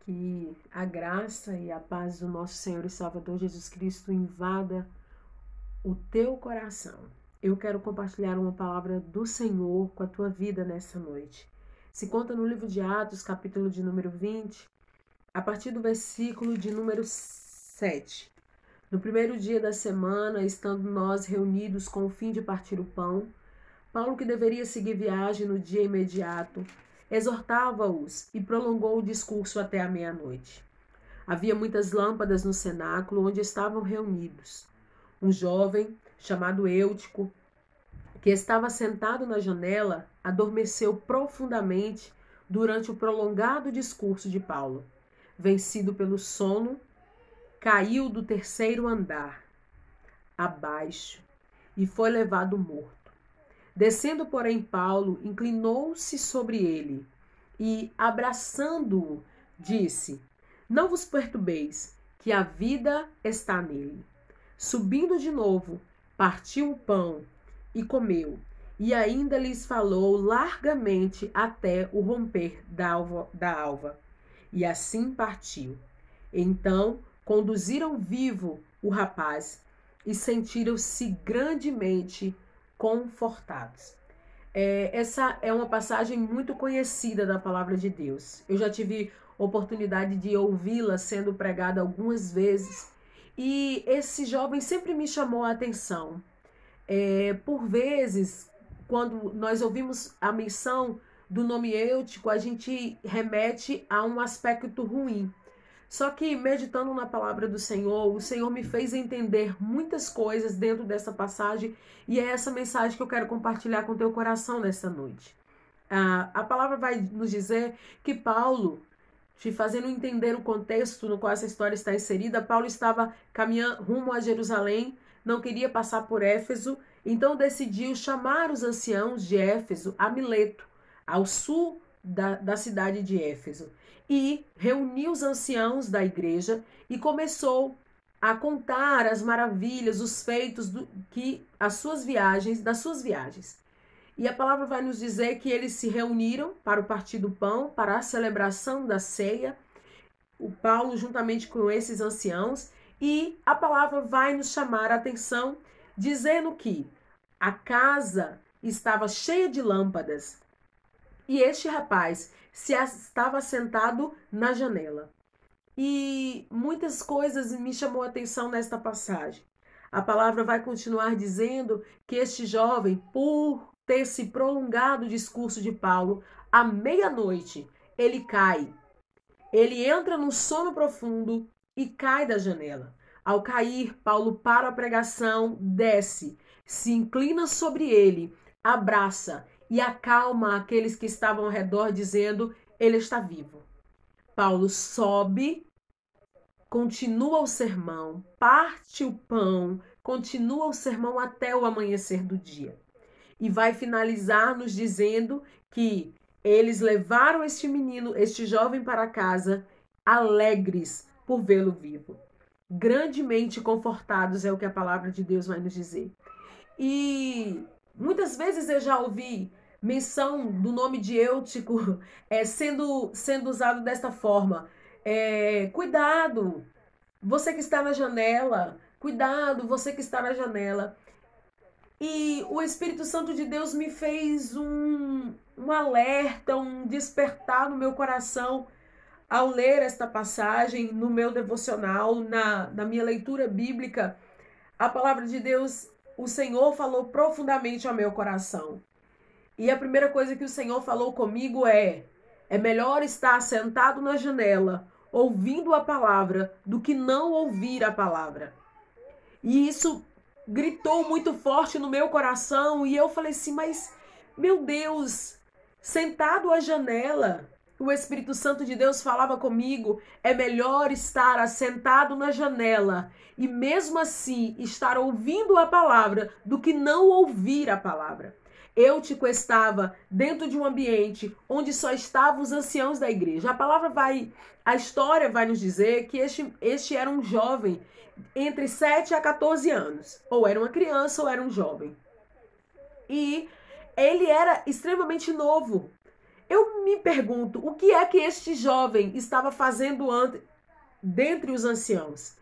Que a graça e a paz do nosso Senhor e Salvador Jesus Cristo invada o teu coração. Eu quero compartilhar uma palavra do Senhor com a tua vida nessa noite. Se conta no livro de Atos, capítulo de número 20, a partir do versículo de número 7. No primeiro dia da semana, estando nós reunidos com o fim de partir o pão, Paulo, que deveria seguir viagem no dia imediato, exortava-os e prolongou o discurso até a meia-noite. Havia muitas lâmpadas no cenáculo onde estavam reunidos. Um jovem, chamado Eutico, que estava sentado na janela, adormeceu profundamente durante o prolongado discurso de Paulo. Vencido pelo sono, caiu do terceiro andar abaixo e foi levado morto. Descendo, porém, Paulo inclinou-se sobre ele e, abraçando-o, disse: Não vos perturbeis, que a vida está nele. Subindo de novo, partiu o pão e comeu, e ainda lhes falou largamente até o romper da alva. E assim partiu. Então conduziram vivo o rapaz e sentiram-se grandemente confortados. Essa é uma passagem muito conhecida da palavra de Deus. Eu já tive oportunidade de ouvi-la sendo pregada algumas vezes e esse jovem sempre me chamou a atenção. Por vezes, quando nós ouvimos a menção do nome Eutico, a gente remete a um aspecto ruim. Só que, meditando na palavra do Senhor, o Senhor me fez entender muitas coisas dentro dessa passagem e é essa mensagem que eu quero compartilhar com o teu coração nessa noite. A palavra vai nos dizer que Paulo, te fazendo entender o contexto no qual essa história está inserida, Paulo estava caminhando rumo a Jerusalém, não queria passar por Éfeso, então decidiu chamar os anciãos de Éfeso a Mileto, ao sul da cidade de Éfeso, e reuniu os anciãos da igreja e começou a contar as maravilhas, os feitos das suas viagens. E a palavra vai nos dizer que eles se reuniram para o partir do pão, para a celebração da ceia, o Paulo juntamente com esses anciãos, e a palavra vai nos chamar a atenção dizendo que a casa estava cheia de lâmpadas e este rapaz estava sentado na janela. E muitas coisas me chamou a atenção nesta passagem. A palavra vai continuar dizendo que este jovem, por ter se prolongado o discurso de Paulo, à meia-noite, ele cai. Ele entra num sono profundo e cai da janela. Ao cair, Paulo para a pregação, desce, se inclina sobre ele, abraça e acalma aqueles que estavam ao redor, dizendo: ele está vivo. Paulo sobe, continua o sermão, parte o pão, continua o sermão até o amanhecer do dia. E vai finalizar nos dizendo que eles levaram este menino, este jovem para casa, alegres por vê-lo vivo. Grandemente confortados é o que a palavra de Deus vai nos dizer. E muitas vezes eu já ouvi menção do nome de Eutico sendo usado desta forma. Cuidado, você que está na janela. Cuidado, você que está na janela. E o Espírito Santo de Deus me fez um alerta, um despertar no meu coração ao ler esta passagem no meu devocional, na minha leitura bíblica. A palavra de Deus, o Senhor falou profundamente ao meu coração. E a primeira coisa que o Senhor falou comigo é melhor estar sentado na janela, ouvindo a palavra, do que não ouvir a palavra. E isso gritou muito forte no meu coração e eu falei assim, mas, meu Deus, sentado à janela, o Espírito Santo de Deus falava comigo, é melhor estar assentado na janela e mesmo assim estar ouvindo a palavra do que não ouvir a palavra. Eutico estava dentro de um ambiente onde só estavam os anciãos da igreja. A história vai nos dizer que este era um jovem entre 7 a 14 anos. Ou era uma criança ou era um jovem. E ele era extremamente novo. Eu me pergunto, o que é que este jovem estava fazendo dentre os anciãos?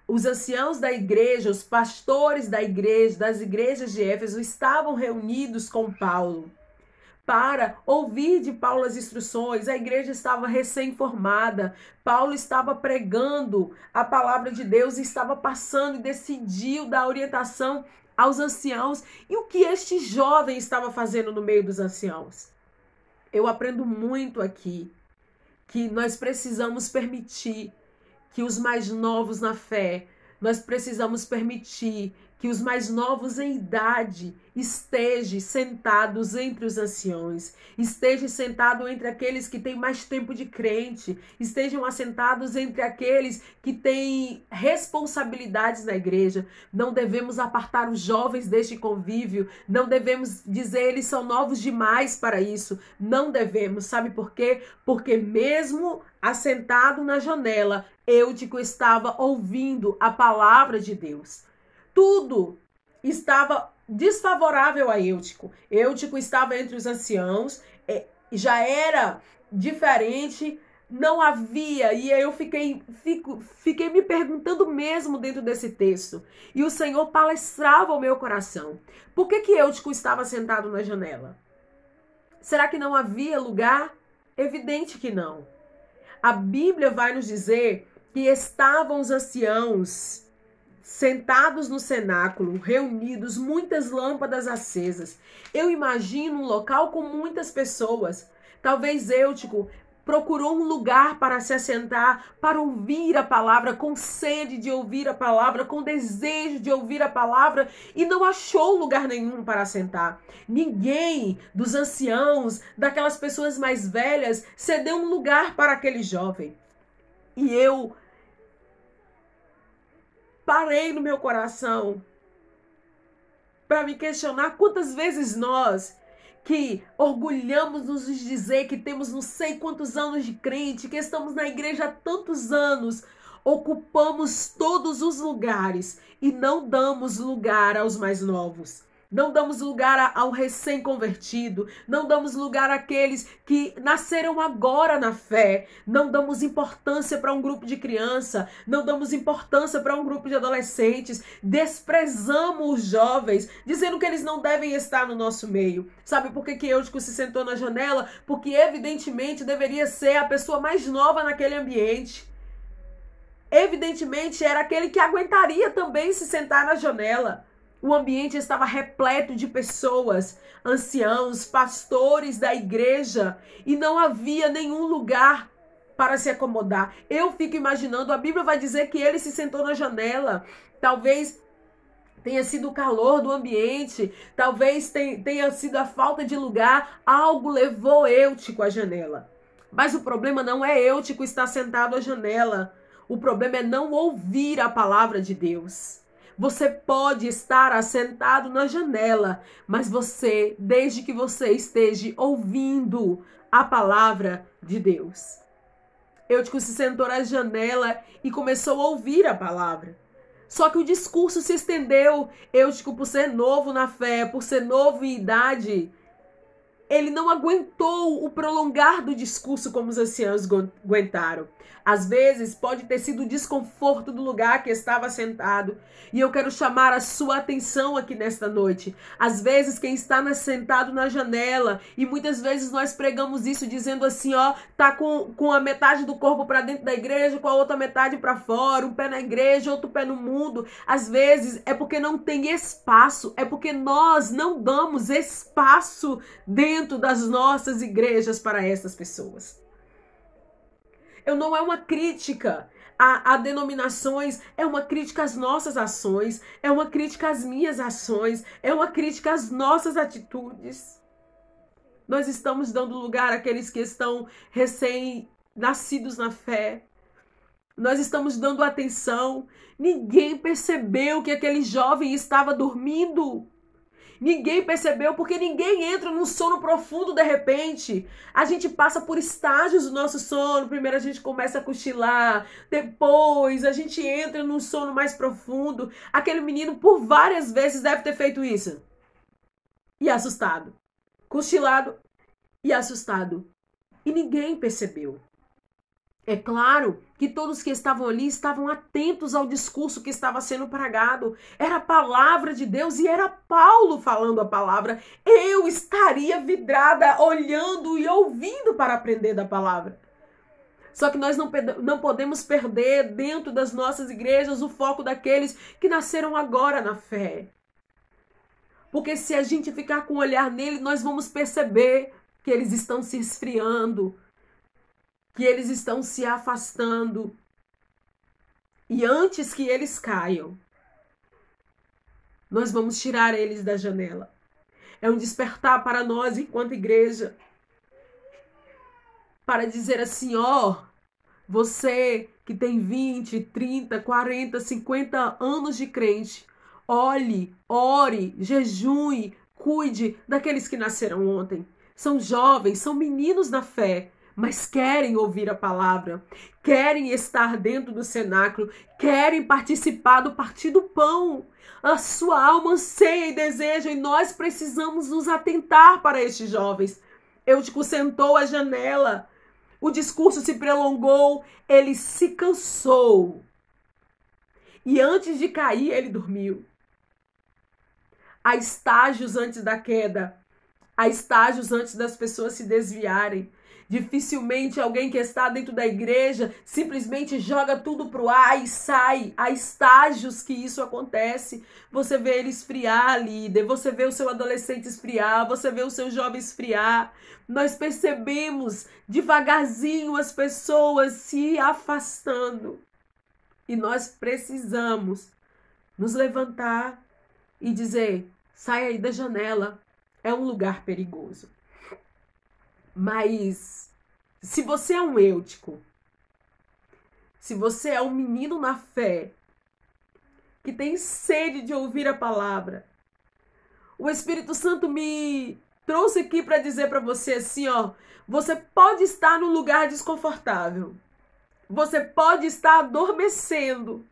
Os anciãos da igreja, os pastores da igreja, das igrejas de Éfeso, estavam reunidos com Paulo para ouvir de Paulo as instruções. A igreja estava recém-formada. Paulo estava pregando a palavra de Deus e estava passando e decidiu dar orientação aos anciãos. E o que este jovem estava fazendo no meio dos anciãos? Eu aprendo muito aqui que nós precisamos permitir que os mais novos na fé, nós precisamos permitir que os mais novos em idade estejam sentados entre os anciões, estejam sentados entre aqueles que têm mais tempo de crente, estejam assentados entre aqueles que têm responsabilidades na igreja. Não devemos apartar os jovens deste convívio, não devemos dizer eles são novos demais para isso, não devemos. Sabe por quê? Porque mesmo assentado na janela, Eutico estava ouvindo a palavra de Deus. Tudo estava desfavorável a Eutico. Eutico estava entre os anciãos, já era diferente, não havia, e eu fiquei me perguntando mesmo dentro desse texto. E o Senhor palestrava ao meu coração. Por que Eutico estava sentado na janela? Será que não havia lugar? Evidente que não. A Bíblia vai nos dizer que estavam os anciãos sentados no cenáculo, reunidos, muitas lâmpadas acesas. Eu imagino um local com muitas pessoas. Talvez Eutico procurou um lugar para se assentar, para ouvir a palavra, com sede de ouvir a palavra, com desejo de ouvir a palavra, e não achou lugar nenhum para assentar. Ninguém dos anciãos, daquelas pessoas mais velhas, cedeu um lugar para aquele jovem. E eu parei no meu coração para me questionar quantas vezes nós, que orgulhamos-nos de dizer que temos não sei quantos anos de crente, que estamos na igreja há tantos anos, ocupamos todos os lugares e não damos lugar aos mais novos. Não damos lugar ao recém-convertido, não damos lugar àqueles que nasceram agora na fé, não damos importância para um grupo de criança, não damos importância para um grupo de adolescentes, desprezamos os jovens, dizendo que eles não devem estar no nosso meio. Sabe por que Eutico se sentou na janela? Porque evidentemente deveria ser a pessoa mais nova naquele ambiente. Evidentemente era aquele que aguentaria também se sentar na janela. O ambiente estava repleto de pessoas, anciãos, pastores da igreja, e não havia nenhum lugar para se acomodar. Eu fico imaginando, a Bíblia vai dizer que ele se sentou na janela. Talvez tenha sido o calor do ambiente, talvez tenha sido a falta de lugar. Algo levou Eutico à janela. Mas o problema não é Eutico estar sentado à janela. O problema é não ouvir a palavra de Deus. Você pode estar assentado na janela, mas você, desde que você esteja ouvindo a palavra de Deus. Eutico se sentou na janela e começou a ouvir a palavra. Só que o discurso se estendeu. Eutico, por ser novo na fé, por ser novo em idade, ele não aguentou o prolongar do discurso como os anciãos aguentaram. Às vezes pode ter sido o desconforto do lugar que estava sentado. E eu quero chamar a sua atenção aqui nesta noite. Às vezes quem está sentado na janela, e muitas vezes nós pregamos isso dizendo assim, ó, tá com a metade do corpo para dentro da igreja, com a outra metade para fora, um pé na igreja, outro pé no mundo. Às vezes é porque não tem espaço, é porque nós não damos espaço dentro das nossas igrejas para essas pessoas. Não é uma crítica a denominações, é uma crítica às nossas ações, é uma crítica às minhas ações, é uma crítica às nossas atitudes. Nós estamos dando lugar àqueles que estão recém-nascidos na fé. Nós estamos dando atenção. Ninguém percebeu que aquele jovem estava dormindo. Ninguém percebeu, porque ninguém entra num sono profundo de repente. A gente passa por estágios do nosso sono. Primeiro a gente começa a cochilar, depois a gente entra num sono mais profundo. Aquele menino por várias vezes deve ter feito isso. E assustado. Cochilado e assustado. e ninguém percebeu. É claro que todos que estavam ali estavam atentos ao discurso que estava sendo pregado. Era a palavra de Deus e era Paulo falando a palavra. Eu estaria vidrada, olhando e ouvindo para aprender da palavra. Só que nós não podemos perder dentro das nossas igrejas o foco daqueles que nasceram agora na fé. Porque se a gente ficar com o olhar nele, nós vamos perceber que eles estão se esfriando, que eles estão se afastando. E antes que eles caiam, nós vamos tirar eles da janela. É um despertar para nós enquanto igreja. Para dizer assim, ó, você que tem 20, 30, 40, 50 anos de crente, olhe, ore, jejue, cuide daqueles que nasceram ontem. São jovens, são meninos na fé, mas querem ouvir a palavra, querem estar dentro do cenáculo, querem participar do partir do pão. A sua alma anseia e deseja, e nós precisamos nos atentar para estes jovens. Eutico sentou à janela, o discurso se prolongou, ele se cansou. E antes de cair, ele dormiu. Há estágios antes da queda, há estágios antes das pessoas se desviarem. Dificilmente alguém que está dentro da igreja simplesmente joga tudo pro ar e sai. Há estágios que isso acontece. Você vê ele esfriar, líder. Você vê o seu adolescente esfriar. Você vê o seu jovem esfriar. Nós percebemos devagarzinho as pessoas se afastando. E nós precisamos nos levantar e dizer, sai aí da janela. É um lugar perigoso. Mas se você é um Eutico, se você é um menino na fé, que tem sede de ouvir a palavra, o Espírito Santo me trouxe aqui para dizer para você assim, ó, você pode estar num lugar desconfortável, você pode estar adormecendo,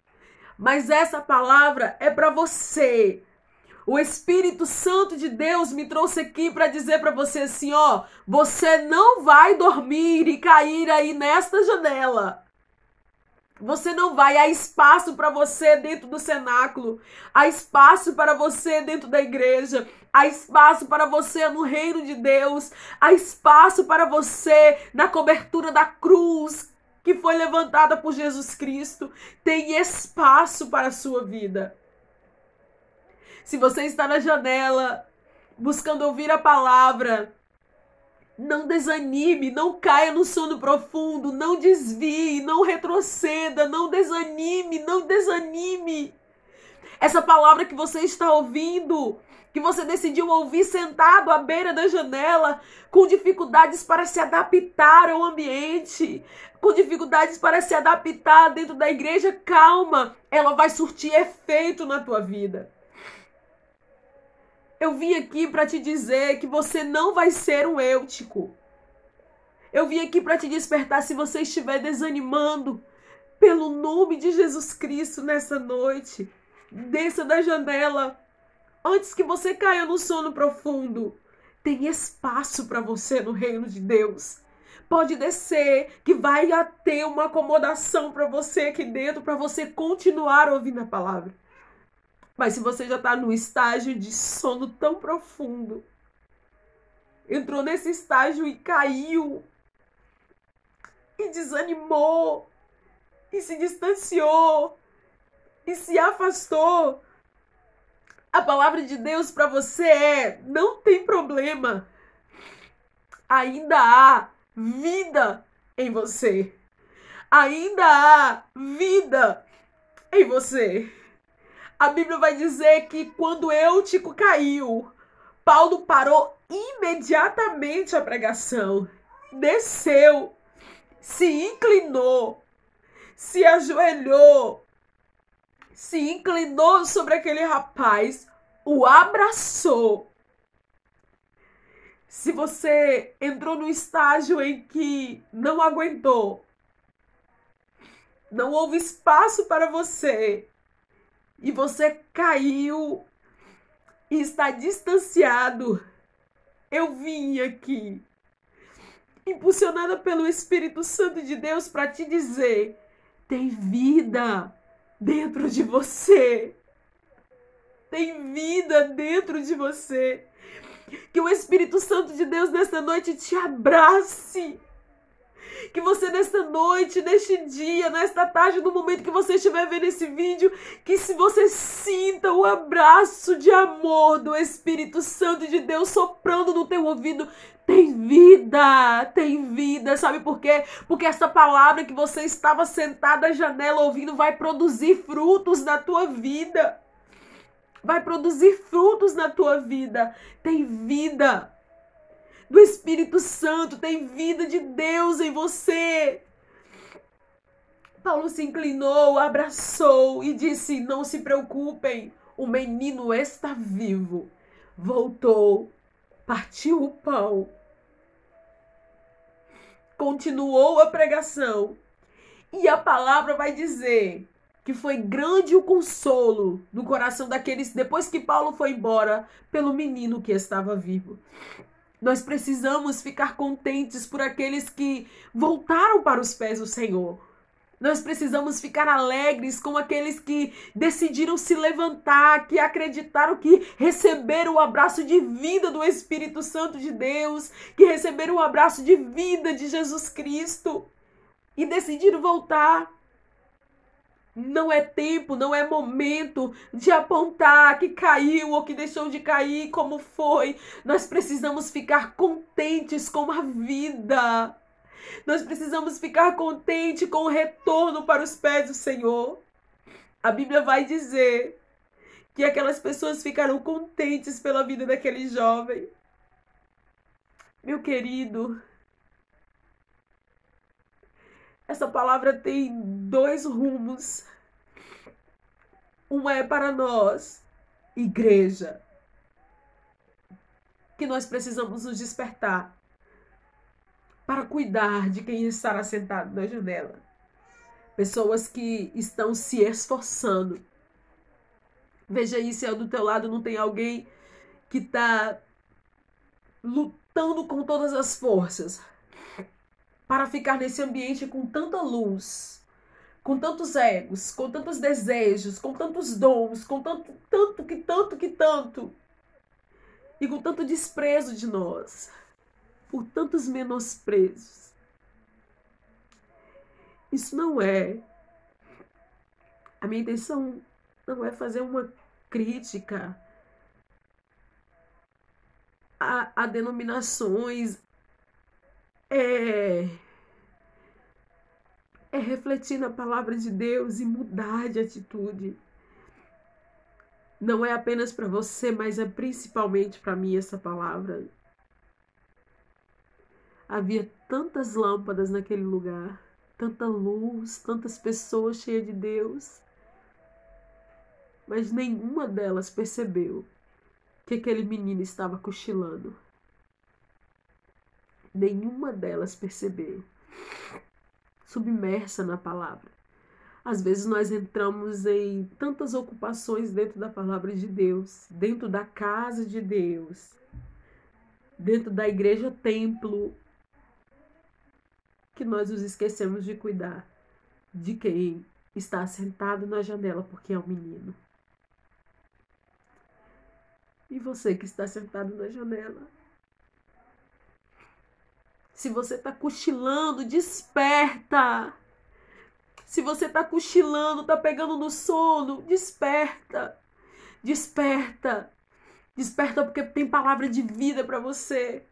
mas essa palavra é para você. O Espírito Santo de Deus me trouxe aqui para dizer para você assim, ó, você não vai dormir e cair aí nesta janela. Você não vai, há espaço para você dentro do cenáculo, há espaço para você dentro da igreja, há espaço para você no reino de Deus, há espaço para você na cobertura da cruz que foi levantada por Jesus Cristo. Tem espaço para a sua vida. Se você está na janela, buscando ouvir a palavra, não desanime, não caia no sono profundo, não desvie, não retroceda, não desanime, não desanime. Essa palavra que você está ouvindo, que você decidiu ouvir sentado à beira da janela, com dificuldades para se adaptar ao ambiente, com dificuldades para se adaptar dentro da igreja, calma, ela vai surtir efeito na tua vida. Eu vim aqui para te dizer que você não vai ser um Eutico. Eu vim aqui para te despertar se você estiver desanimando. Pelo nome de Jesus Cristo nessa noite. Desça da janela. Antes que você caia no sono profundo. Tem espaço para você no reino de Deus. Pode descer, que vai ter uma acomodação para você aqui dentro, para você continuar ouvindo a palavra. Mas se você já está num estágio de sono tão profundo, entrou nesse estágio e caiu, e desanimou, e se distanciou, e se afastou, a palavra de Deus para você é, não tem problema, ainda há vida em você, ainda há vida em você. A Bíblia vai dizer que quando Eutico caiu, Paulo parou imediatamente a pregação, desceu, se inclinou, se ajoelhou, se inclinou sobre aquele rapaz, o abraçou. Se você entrou no estágio em que não aguentou, não houve espaço para você, e você caiu e está distanciado, eu vim aqui impulsionada pelo Espírito Santo de Deus para te dizer: tem vida dentro de você. Tem vida dentro de você. Que o Espírito Santo de Deus nesta noite te abrace. Que você nesta noite, neste dia, nesta tarde, no momento que você estiver vendo esse vídeo, que se você sinta o abraço de amor do Espírito Santo de Deus soprando no teu ouvido. Tem vida, sabe por quê? Porque essa palavra que você estava sentada à janela ouvindo vai produzir frutos na tua vida. Vai produzir frutos na tua vida. Tem vida do Espírito Santo, tem vida de Deus em você. Paulo se inclinou, abraçou e disse: não se preocupem, o menino está vivo. Voltou, partiu o pão, continuou a pregação. E a palavra vai dizer que foi grande o consolo no coração daqueles, depois que Paulo foi embora, pelo menino que estava vivo. Nós precisamos ficar contentes por aqueles que voltaram para os pés do Senhor. Nós precisamos ficar alegres com aqueles que decidiram se levantar, que acreditaram, que receberam o abraço de vida do Espírito Santo de Deus, que receberam o abraço de vida de Jesus Cristo e decidiram voltar. Não é tempo, não é momento de apontar que caiu ou que deixou de cair, como foi. Nós precisamos ficar contentes com a vida. Nós precisamos ficar contentes com o retorno para os pés do Senhor. A Bíblia vai dizer que aquelas pessoas ficaram contentes pela vida daquele jovem. Meu querido, essa palavra tem dois rumos. Um é para nós, igreja, que nós precisamos nos despertar para cuidar de quem estará sentado na janela. Pessoas que estão se esforçando. Veja aí se ao do teu lado não tem alguém que está lutando com todas as forças para ficar nesse ambiente com tanta luz, com tantos egos, com tantos desejos, com tantos dons, com tanto, e com tanto desprezo de nós, por tantos menosprezos. Isso não é. A minha intenção não é fazer uma crítica a denominações, é refletir na palavra de Deus e mudar de atitude. Não é apenas para você, mas é principalmente para mim essa palavra. Havia tantas lâmpadas naquele lugar, tanta luz, tantas pessoas cheias de Deus, mas nenhuma delas percebeu que aquele menino estava cochilando. Nenhuma delas percebeu. Submersa na palavra. Às vezes nós entramos em tantas ocupações dentro da palavra de Deus, dentro da casa de Deus, dentro da igreja templo, que nós nos esquecemos de cuidar de quem está sentado na janela porque é um menino. E você que está sentado na janela, se você está cochilando, desperta. Se você está cochilando, está pegando no sono, desperta. Desperta. Desperta porque tem palavra de vida para você.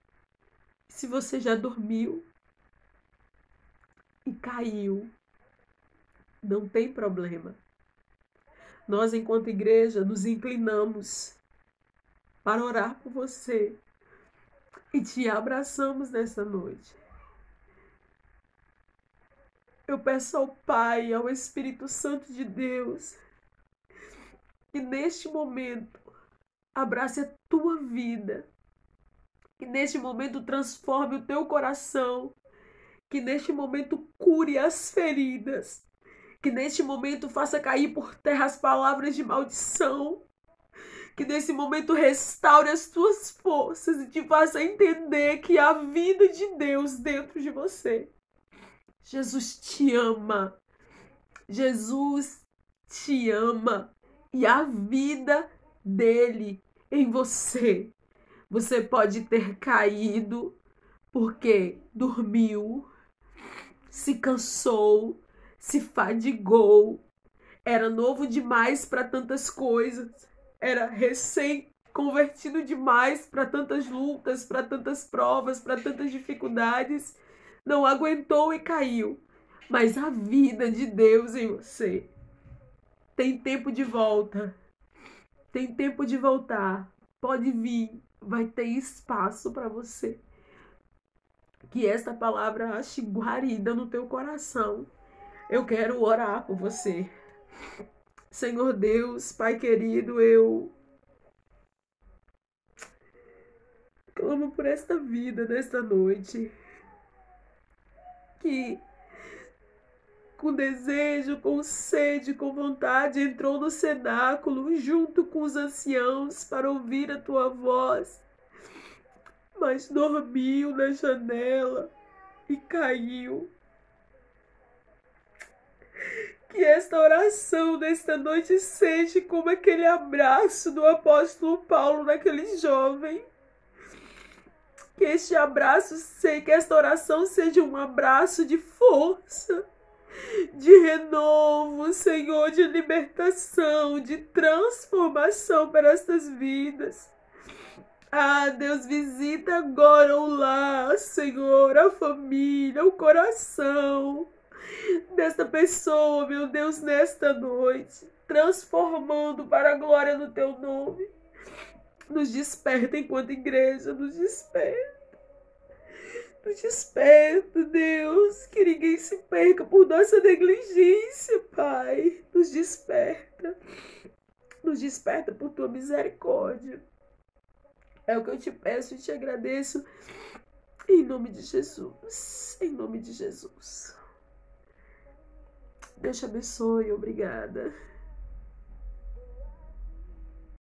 Se você já dormiu e caiu, não tem problema. Nós, enquanto igreja, nos inclinamos para orar por você e te abraçamos nessa noite. Eu peço ao Pai, ao Espírito Santo de Deus, que neste momento abrace a tua vida, que neste momento transforme o teu coração, que neste momento cure as feridas, que neste momento faça cair por terra as palavras de maldição, Que nesse momento restaure as tuas forças e te faça entender que há vida de Deus dentro de você. Jesus te ama. Jesus te ama. E a vida dele em você. Você pode ter caído porque dormiu, se cansou, se fadigou, era novo demais para tantas coisas, era recém-convertido demais para tantas lutas, para tantas provas, para tantas dificuldades, não aguentou e caiu. Mas a vida de Deus em você tem tempo de volta, tem tempo de voltar, pode vir, vai ter espaço para você. Que esta palavra ache guarida no teu coração. Eu quero orar por você. Senhor Deus, Pai querido, eu clamo por esta vida nesta noite. Que com desejo, com sede, com vontade, entrou no cenáculo junto com os anciãos para ouvir a tua voz, mas dormiu na janela e caiu. Que esta oração desta noite seja como aquele abraço do apóstolo Paulo naquele jovem. Que este abraço seja, que esta oração seja um abraço de força, de renovo, Senhor, de libertação, de transformação para estas vidas. Ah, Deus, visita agora o lar, Senhor, a família, o coração desta pessoa, meu Deus, nesta noite, transformando para a glória do teu nome. Nos desperta enquanto igreja, nos desperta. Nos desperta, Deus, que ninguém se perca por nossa negligência, Pai. Nos desperta por tua misericórdia. É o que eu te peço e te agradeço, em nome de Jesus, em nome de Jesus. Deus te abençoe, obrigada.